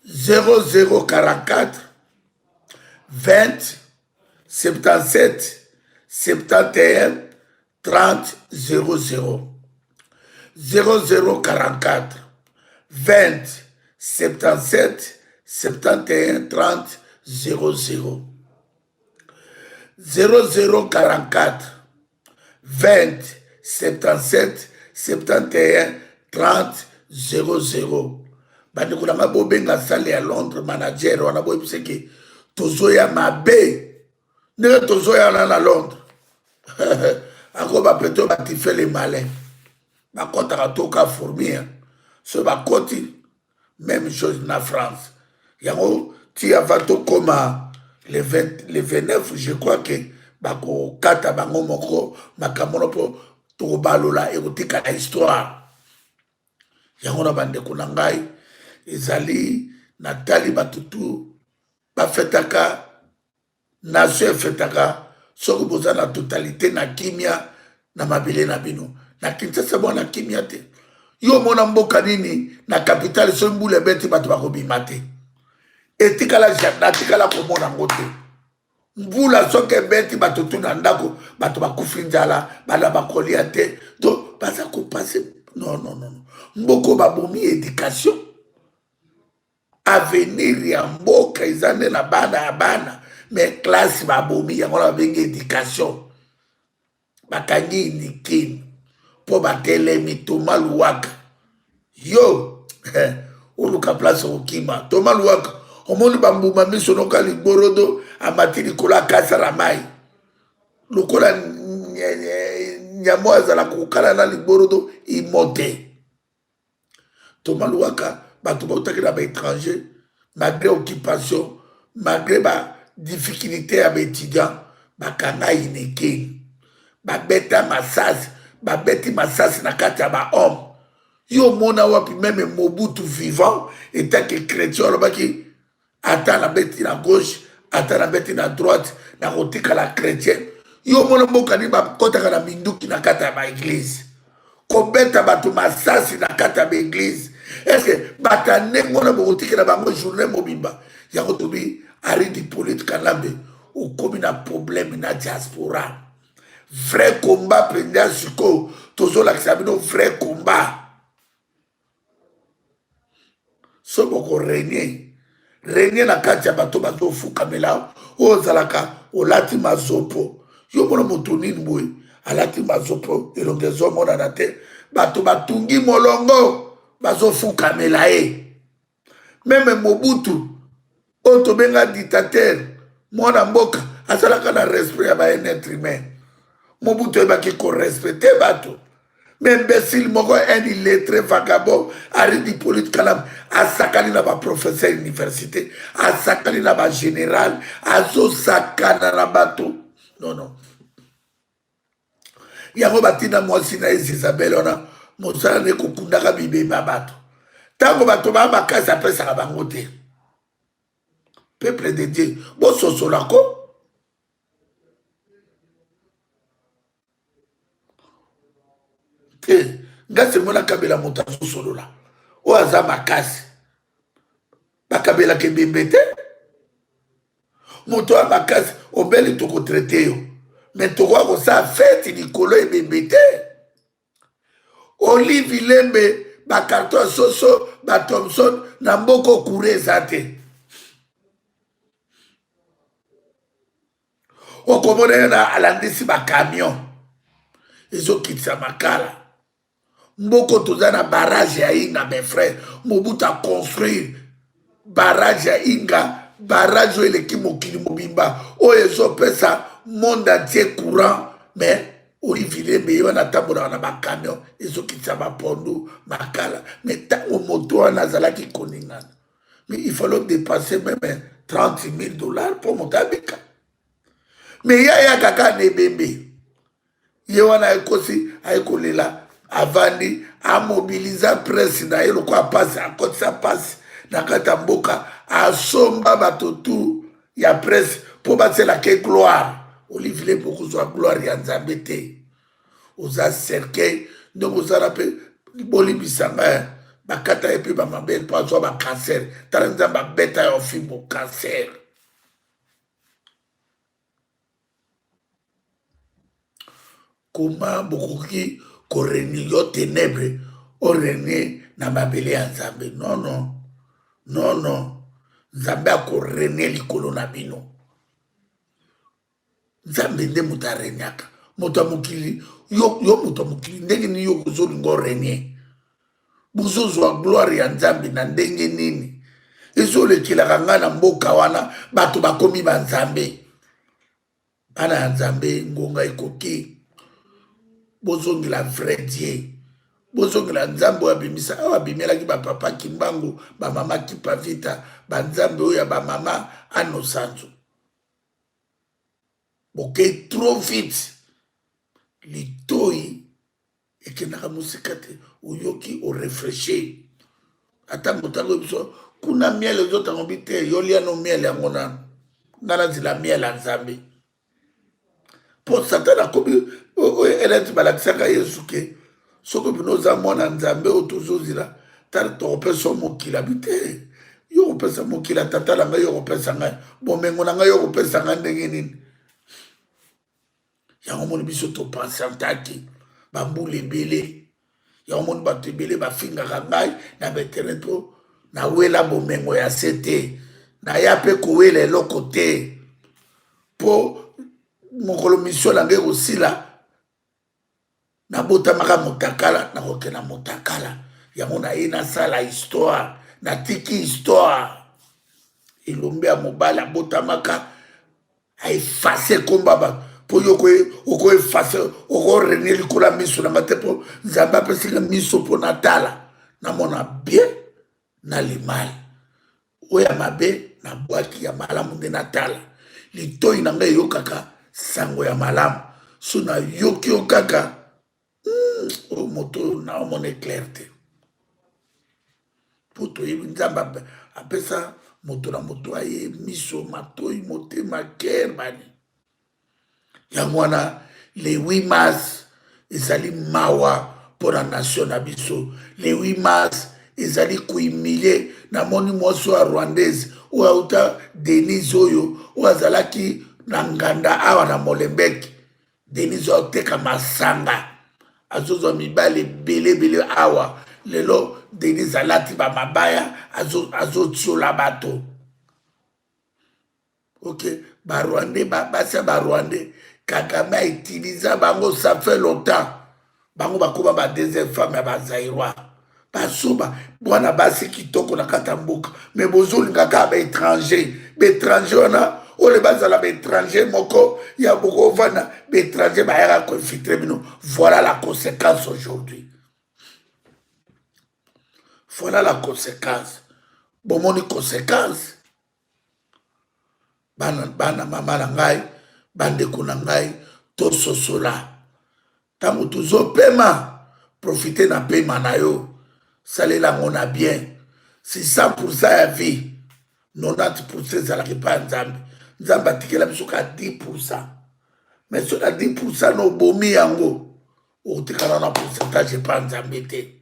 0044 20 77 71 30 00 0044 20 77 71 30 00 0044 20 77 71 30 00. Bandi kulanga bobenga sale ya Londres manager wana boy piseke tozoya mabe ne tozoya na Londres. Ako ba plutôt ba ti fait les malins. Ba kota toka fourmi. So ba koti même chose na France. Yango ti avato koma le 29 je crois que ba ko kata bango moko makamono po to balola erotika na histoire. Yango na bande kunangai ezali natali batutu ba fetaka nation fetaka soko boza na totalité na kimia na mabele na bino na Kinshasa bona kimia te yo mona mboka nini na capitale so mbule beti bato bakobima te etikala jardin tikala komona ngote mbula soke beti bato tuna ndako bato bakufi nzala bana bakolia te donc baza kopase non mboko babomi éducation avenir ya mboka ezande na bana ya bana mais classe babomi yango na bengi éducation bakangi inikini po batelemi Thomas Luwaka yo oluka place okima Thomas Luwaka omoni bambuma miso noka liborodo amati likolo akasala mai lokola nyamo azalaka kokala na liborodo imote Thomas Luwaka bato bautaki na baétranger malgré occupation malgré badifficulté ya baétudiant bakanga inekeni babeta masasi babeti masasi na kati ya bahome yo mona wapi meme Mobutu vivant etake chrétien olobaki ata na beti na gauche ata na beti na droite na kotikala chrétien yo mona mboka nini bakotaka na minduki na kati ya baeglise kobeta bato masasi na kati ya baeglise eske bata ndenge wana bokotikela bango journée mobimba yango tobi Aridi Hippolyte Kalambe okomi na problème na diaspora vrai combat pendia siko tozolakisa bino vrai combat so boko régner na kati ya bato bazofukamela oyo ozalaka olati mazopo yo mona moto nini boye alati mazopo elongo ezomonana te bato batungi molongo bazofukamela ye meme Mobutu oyo tobenga dictateur mwana mboka azalaka na respect ya baen être humain Mobutu oyebaki korespecte bato mais imbécile moko un illettré vagabond Aridi Hippolyte Kalambe asakani na baprofesseur université asakani na bagénéral azosakana na bato non yango batina mwasi na Isabelle wana mosala ne kokundaka bibemba bato ntango bato baa makasi apesaka bango te peuple de Dieu bososolako ngasi mona kabela moto azosolola oyo aza makasi bakabelaka ebembe te moto ya makasi obeli tokotraite yo me tokoka kosala feti likolo ebembe te Olive Lembe bakarton soso bathomson na mboko kure eza te okomona yo na alandisi bakamion ezokitisa makala mboko toza na barrage ya Inga mes frères Mobutu a construire barrage ya Inga barrage oyo eleki mokili mobimba oyo ezopesa monde entier courant mais Olive Lembe ye wana atambolaka na bakamion ezokitisa bapondu makala mais ntango moto wana azalaki koningana mais il fallait dépasser même 30 000 $ mpo moto abika mais yaya kaka na ebembe ye wana ekosi ayekolela avandi amobiliza presse na ye lokola pasi akotisa pasi na kati ya mboka asomba bato tu ya presse mpo batielaka gloire Olive Lembe okozwa gloire ya nzambe te oza cercueil ndenge ozala mpe bolimbisanga bakata ye mpe bamabele mpo azwa bacancer tala nzambe abeta yo fimbo cancer koma bokoki koreni yo ténèbre orenie na mabele ya nzambe non nzambe akorenie likolo na bino nzambe nde moto areniaka moto ya mokili yo moto ya mokili ndenge nini yo kozolinga orenie bozozwa gloire ya nzambe na ndenge nini ezolekelaka ngai na mboka wana bato bakomi banzambe bana ya nzambe ngonga ekoki bozongela vrai Dieu bozongela nzambe oyo abimisa ayo abimelaki bapapa Kimbangu bamama Kipavita banzambe oyo ya bamama Anosanzo bokei trop vite litoi ekendaka mosika te oyoki orefreshe ata motango biso kuna miele ozotango bi te yolia no miele yango nano nga nazila miele ya nzambe mpo satan akomi oyo eleti balakisaka yesu ke soki bino oza mwana nzambe oyo tozozila tala tokopesa mokili abi te yo kopesa mokili atata na ngai yo kopesa ngai bomengo na ngai yo kopesa ngai ndenge nini yango moni biso topensantaki bambula ebele yango moni bato ebele bafingaka ngai na baterrain mpo nawela bomengo ya se te naya mpe kowela eloko te mpo mokolo misio na ngai kosila nabotamaka motakala nakokenda motakala yango na ye nasala histoire natiki histoire elombe ya mobali abotamaka aefase komba bato mpo yo okoefase okorene likolo ya miso nanga te mpo nzambe apesinga miso mpo natala namona bien na limali oyo ya mabe nabwaki ya malamu nde natala litoi na ngai eyokaka sango ya malamu so nayoki yo kaka oyo moto naomona eclair te mpo toyebi nzambe apesa moto na moto aye miso matoi motema ker bani yango wana le 8 mars ezali mawa mpo na nation na biso le 8 mars ezali kohumilie namoni mwasi ya rwandaise oyo auta denise oyo azalaki na nganda awa na molembeki denise oyo aoteka masanga azozwa mibale ebelebele awa lelo denise alati bamabaya azotiola bato ok barwandais basi ya barwandais Kagame autiliza bango ça fait longtemps bango bakoma ba deuxième femme ya bazairois basoba bwana basi kitoko na kata mboka me bozolingaka baétranger wana ole bazala baétranger moko ya bokovanda baétranger bayaka koinfiltre bino voilà la conséquence aujourd'hui voilà la conséquence bomoni conséquence bana mama na ngai bandeko na ngai tososola ntango tozopema profite na pema na yo salela yango na bien si 100% ya vie 90% ezalaki epa ya nzambe nzambe atikela biso ka 10% mais so na 10% na obomi yango okotikana na pourcentage epa ya nzambe te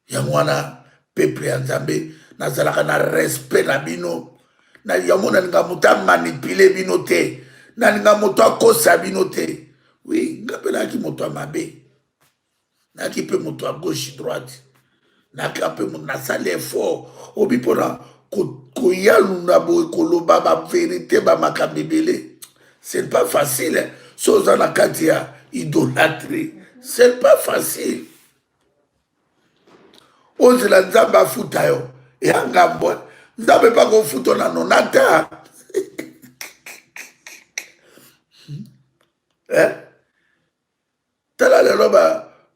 yango wana peuple ya nzambe nazalaka na respect na bino yango nalinga moto amanipule bino te nalinga moto akosa bino te oui nga mpe nayaki moto ya mabe nayaki mpe moto ya gauche droite nayaki mpe moto nasali effort obi mpona koyaluna boye koloba baverité bamakambo ebele ce n'est pas facile so oza na kati ya idolâtrie ce n'est pas facile ozela nzambe afuta yo eya ngambo nzambe mpa kofuta na nonata tala lelo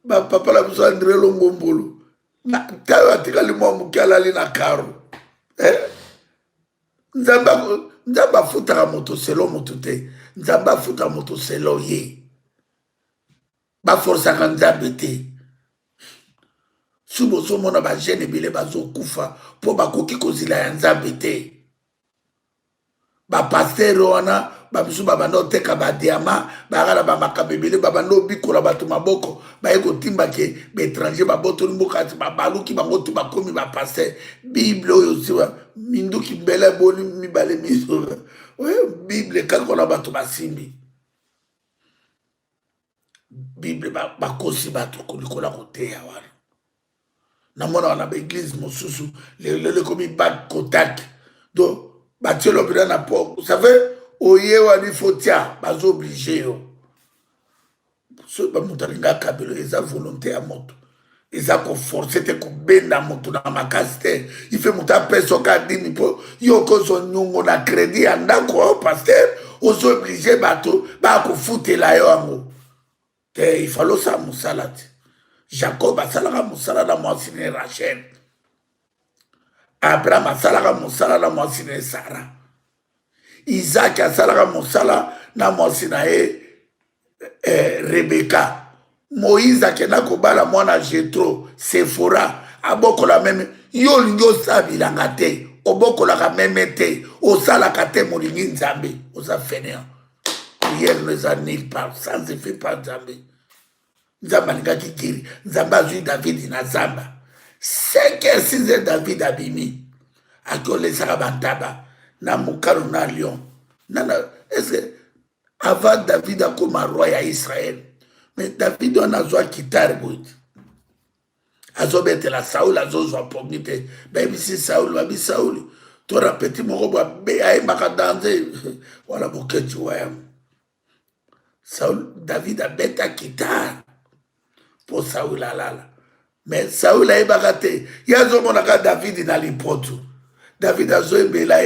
bapapa na biso andre longombolo tayo atikali mwa moke alali na karo nzambe afutaka moto selo moto te nzambe afutaka moto selo ye baforsaka nzambe te si bozomona bagene ebele bazokufa mpo bakoki kozila ya nzambe te bapaster wana bamisu babanda oteka badiama bakala bamakambo ebele babanda obikola bato maboko baye kotimbake baétranger babotoli mboka ti babaluki bango to bakomi bapaster bible oyo siwa minduki mbele boni mibale miso bible kaka na bato basimbi bible bakosi bato kolikola koteya wana namona wana baeglise mosusu lelo ekomi bak kotaki donc batielo mpena na port vous savez oye wani fotia bazooblige yo so bamoto alinga kabelo eza volonté ya moto eza koforce te kobenda moto na makasi te ife moto apesa oka dini mpo yo kozwa nyongo na kredi ya ndako oyo paster ozooblige bato bakofutela yo yango te ifalo osala mosala te jacob asalaka mosala na mwasi ne rachel abraham asalaka mosala na mwasi na ye sara isaki asalaka mosala na mwasi na ye rebeka moïse akenda kobala mwana jetro sefora abokola meme yo olingi osala bilanga te obokolaka meme te osalaka te molingi nzambe oza fainéant prière no eza nil part sans effet par nzambe nzambe alingaki kiri nzambe azwi davidi na zamba 5 david abimi akiolesaka bantaba na mokalo na lion nana eske avant david akoma roi ya israel mais david wana azwa kitare boye azobetela saul azozwa pongi te bayebisi saul babi saul tora peti moko boye ayembaka danse wala boketi wayamu saul david abeta kitare pour Saoul alala. Mais Saoul a bagate. Yazo monaka David na lipoto. David a zoembela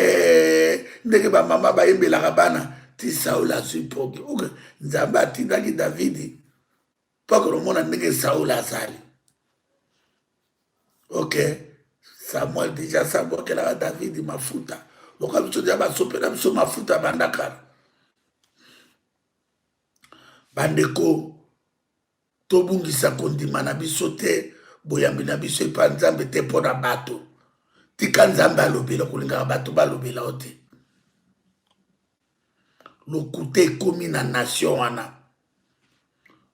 ndenge ba mama ba embela kabana ti Saoul a suipoki. OK, nzamba atindaki David. Pas que le monde ndenge Saoul azali. OK. Samuel déjà Samuel que la David mafuta. Donc comme tu dis ba sopela biso mafuta bandakara. Bandeko tobungisa kondima na biso te boyambi na biso epa nzambe te mpo na bato tika nzambe alobela kolingaka bato balobela o te lokuta ekomi na nation wana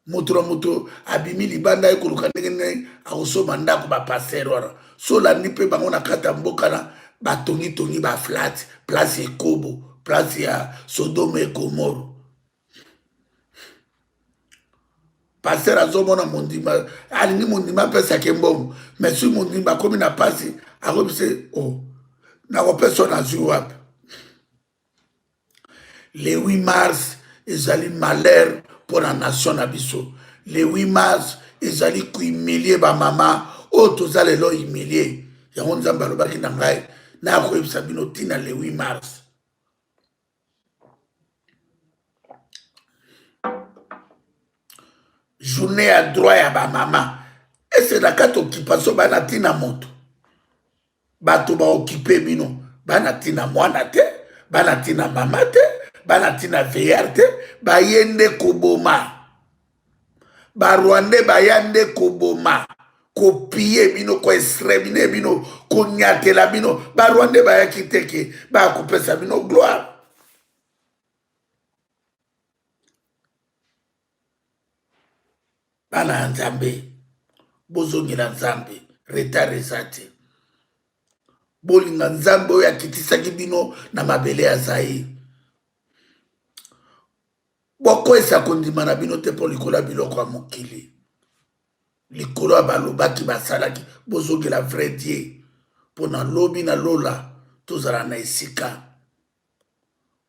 moto na moto abimi libanda ekoluka ndenge ndenge akosomba ndako bapaster wana so landi mpe bango na kati ya mboka na batongitongi baflat place ekobo place ya sodome ekomoro pasteur azomona mondima alingi mondima apesaki mbongo mais soki mondima akomi na pasi akobise o nakopesa nazwi wapi le 8 mars ezali malheur mpo na nation na biso le 8 mars ezali kohumilie bamama oyo toza lelo humilie yango nzambe alobaki na ngai nakoyebisa bino ntina le 8 mars journée ya droit ya bamama ese na kati occupation bana ntina moto bato baokipe bino bana ntina mwana te bana ntina mama te bana ntina veillard te baye nde koboma barwande baya nde koboma kopie bino koextramine bino konyatela bino barwande bayaki teke bakopesa bino gloire bana ya nzambe bozongela nzambe retard eza te bolinga nzambe oyo akitisaki bino na mabele ya Zaïre bokwesa kondima na bino te mpo likolo ya biloko ya mokili likolo ya balobaki basalaki bozongela vrai Dieu mpo na lobi na lola tozala na esika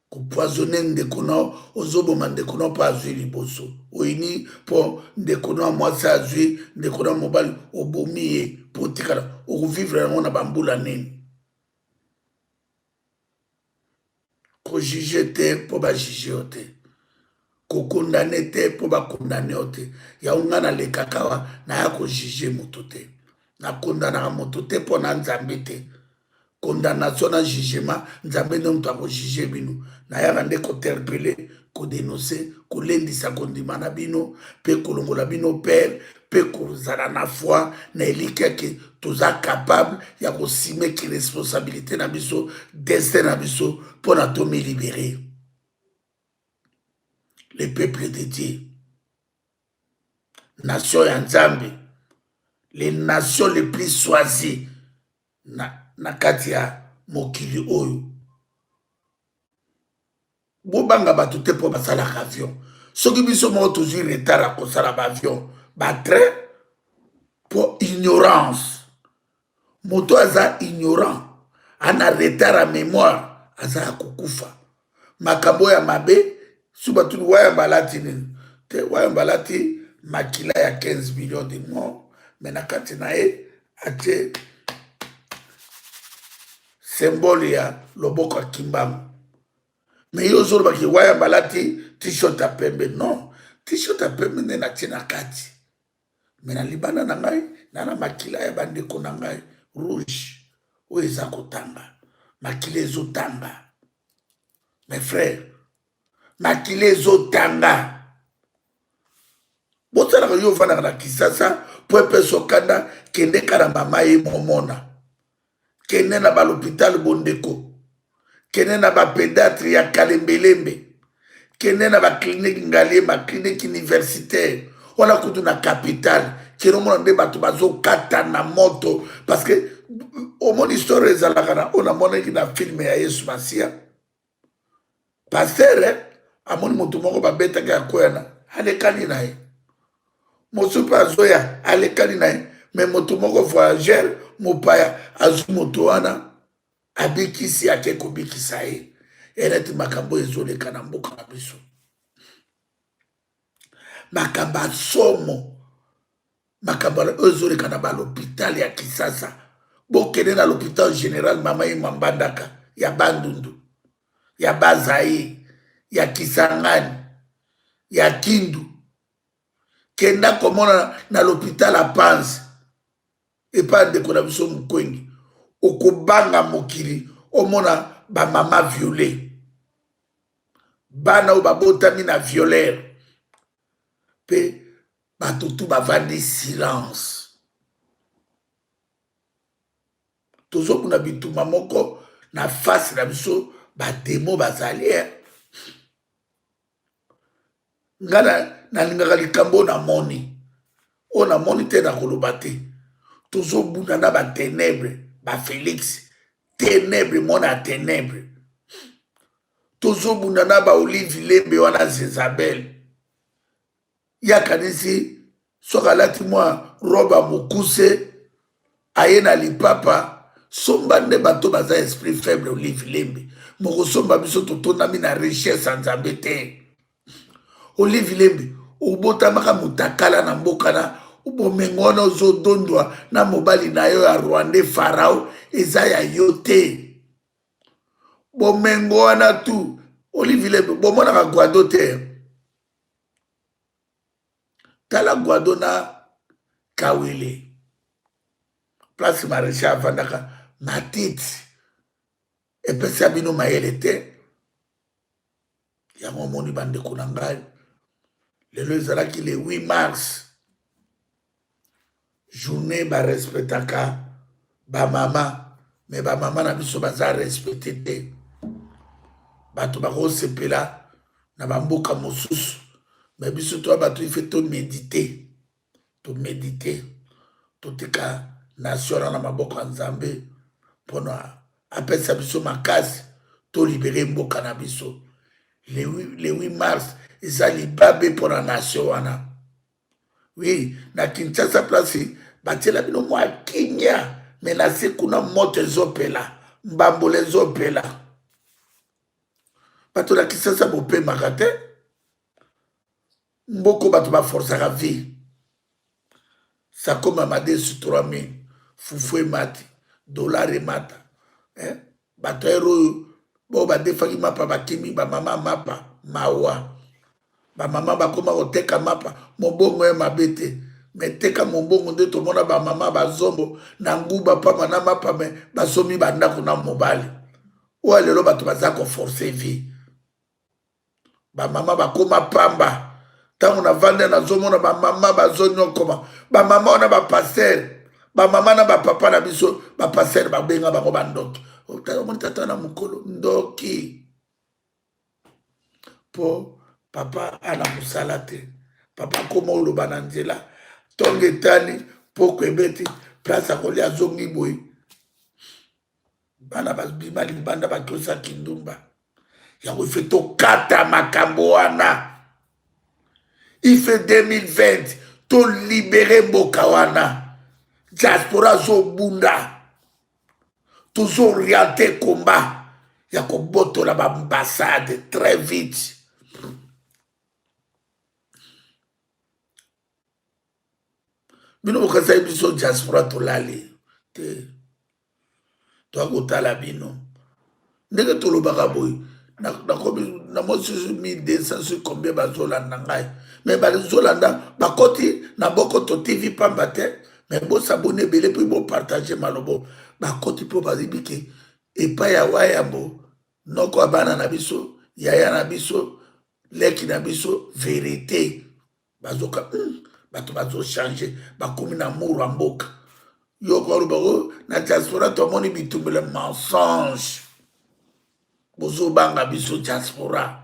kopoisonne ndeko na ozoboma ndeko na mpo azwi liboso oyini mpo ndeko na mwasi azwi ndeko na mobali obomi ye mpo otikala okovivre yango na bambula nini kojuge te mpo bajuge yo te kokondane te mpo bakondane yo te yango ngai nalekaka wa naya kojuge moto te nakondanaka moto te mpo na nzambe te condamnation na jugement nzambe nde moto akojuge bino nayaka nde koterpele kodenonse kolendisa kondima na bino mpe kolongola bino pere mpe kozala na foi na eliki yake toza capable ya kosimeki responsabilité na biso destin na biso mpo na tomilibere le peuple de Dieu nation ya nzambe les nations les plus choisies na kati ya mokili oyo bobanga bato te mpo basalaka avion soki biso moko tozwi retard akosala baavion batrain mpo ignorance moto aza ignorant ana retard ya mémoire aza ya kokufa makambo ya mabe su batuni wayamba alati nini te wayamba alati makila ya 15 millions de morts me na kati na ye atie symbole ya loboko ya kimbangu me yo ozolobaki wayamba alati t-shirt ya pembe non t-shirt ya pembe nde natie na kati me na libanda na ngai nana makila ya bandeko na ngai rouge oyo eza kotanga makila ezotanga mes frères makila ezotanga bosalaka yo ovandaka na Kisasa mpo epesa okanda kende kala mama ye momona kende na balhôpital bondeko kende na bapédiatre ya kalembelembe kende na baclinique ngalie baclinique universitaire wana kutu na capitale kende omona nde bato bazokata na moto parce que omoni histoire ezalaka na oyo namonaki na filme ya Yesu Masia paster amoni moto moko babetaka ya koyana alekani na ye mosusu mpe azoya alekani na ye me moto moko voyageur mopaya azwi moto wana abikisi ake kobikisa ye eleti makambo ezoleka na mboka na biso makambo asomo makabala ozoleka na l'hôpital ya Kisasa bokende na l'hôpital général mama ye mambandaka ya Bandundu ya Bazaï ya Kisangani ya Kindu kenda komona na l'hôpital à Panzi epa ndeko na biso mukwengi okobanga mokili omona bamama violé bana oyo babotami na violeur mpe bato tu bavandi silence tozomona bituma moko na face na biso bademo bazali nga nalingaka likambo namoni oyo namoni te na koloba te tozobunda na baténèbre bafélix ténèbre mona ya ténèbre tozobunda na baolive lembe wana zezabel yakanisi soki alati mwa roba mokuse aye na lipapa somba nde bato baza esprit faible olive lembe mokosomba biso totondami na richesse ya nzambe te olive lembe obotamaka mutakala na mboka na bomengo wana ozodondwa na mobali na yo ya rwandais farao eza ya yo te bomengo wana tu olive lembe bomonaka gwado te tala gwado na kawele place maréchal avandaka matiti epesa bino mayele te yango omoni bandeko na ngai lelo ezalaki le 8 mars journée barespectaka bamama me bamama na biso baza respecte te bato bakosepela na bamboka mosusu me biso toya bato ife tomedite totika nation na maboko ya nzambe mpona apesa biso makasi tolibere mboka na biso le 8 mars eza libabe mpona nation wana oui na Kinshasa place batiela bino mwa kinya me na se kuna moto ezopela mbambola ezopela bato na Kinshasa bopemaka te mboko bato baforsaka vie sakoma madesu 3000 fufu emati dollar emata bato ero oyo bo badefaki mapa bakimi bamama mapa mawa bamama bakoma koteka mapa mobongo ya mabe te me teka mobongo nde tomona bamama bazombo na nguba pamba na mapa me basomi bandako na mobali oyo lelo bato baza koforce vie bamama bakoma pamba ntango navandi nazomona bamama bazonyokoma bamama wana bapaster bamama na bapapa na biso bapaster babenga bango bandoki omoni tata na mokolo ndoki mpo papa ana mosala te papa akoma oloba na nzela ntongo etali poko ebeti place akolia azongi boye bana babima libanda bakiosa kindumba yango ife tokata makambo wana ife 2020 tolibere mboka wana diaspora zobunda tozoriente komba ya kobotola baambasade très vite bino bokasai biso diaspora tolali te twakotala bino ndenge tolobaka boye na mosusu 1200 sur combien bazolanda ngai me bazolanda bakoti na bokoto tv pamba te me bosabone ebele mpo bopartage malobo bakoti mpo bazibi ke epai ya wayambo noko ya bana na biso yaya na biso leki na biso verite bazoka bato bazochange bakomi na muru ya mboka yoko alobako na diaspora tomoni bitumbele mensonge bozobanga biso diaspora